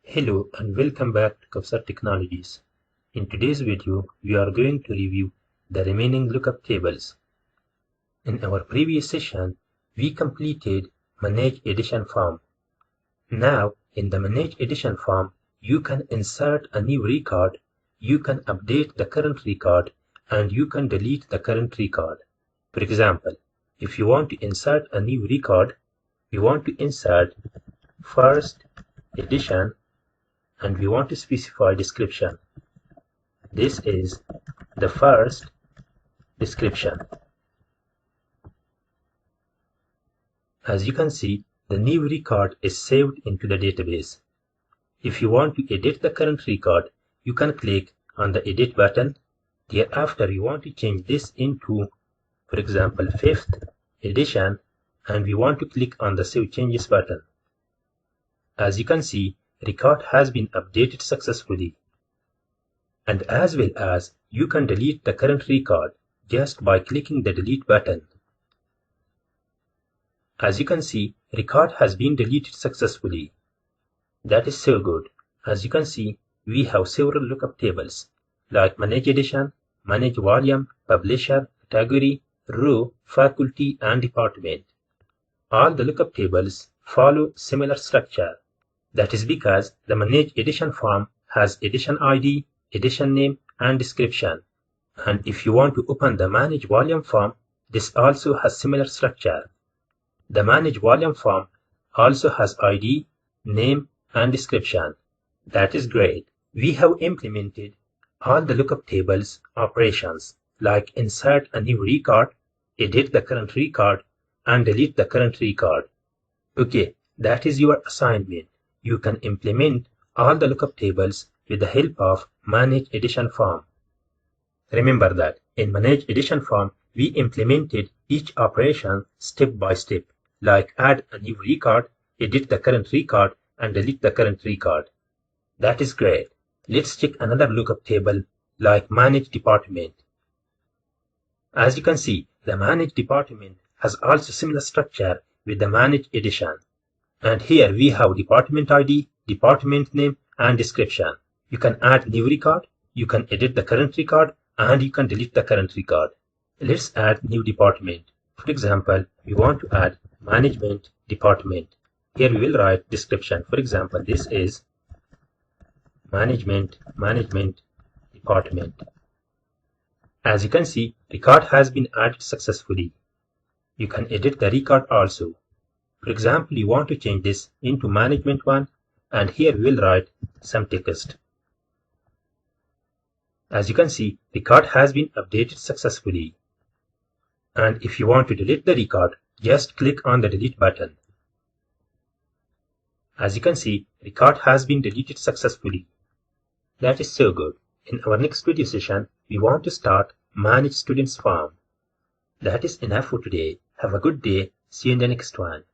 Hello and welcome back to Kavsar Technologies. In today's video, we are going to review the remaining lookup tables. In our previous session, we completed Manage Edition form. Now, in the Manage Edition form, you can insert a new record, you can update the current record, and you can delete the current record. For example, if you want to insert a new record, we want to insert first edition and we want to specify description. This is the first description. As you can see, the new record is saved into the database. If you want to edit the current record, you can click on the edit button. Thereafter, you want to change this into, for example, 5th edition, and we want to click on the Save Changes button. As you can see, record has been updated successfully. And as well as you can delete the current record just by clicking the delete button. As you can see, record has been deleted successfully. That is so good. As you can see, we have several lookup tables like Manage Edition, Manage Volume, Publisher, Category, Row, Faculty, and Department. All the lookup tables follow similar structure. That is because the Manage Edition form has edition ID, edition name, and description. And if you want to open the Manage Volume form, this also has similar structure. The Manage Volume form also has ID, name, and description. That is great. We have implemented all the lookup tables operations like insert a new record, edit the current record, and delete the current record. Okay, that is your assignment. You can implement all the lookup tables with the help of Manage Edition form. Remember that in Manage Edition form, we implemented each operation step by step, like add a new record, edit the current record, and delete the current record. That is great. Let's check another lookup table like Manage Department. As you can see, the Manage Department has also similar structure with the Manage Edition. And here we have department ID, department name, and description. You can add new record, you can edit the current record, and you can delete the current record. Let's add new department. For example, we want to add Management Department. Here we will write description. For example, this is Management Department. As you can see, record has been added successfully. You can edit the record also. For example, you want to change this into Management 1, and here we will write some text. As you can see, record has been updated successfully. And if you want to delete the record, just click on the delete button. As you can see, record has been deleted successfully. That is so good. In our next video session, we want to start Manage Students form. That is enough for today. Have a good day. See you in the next one.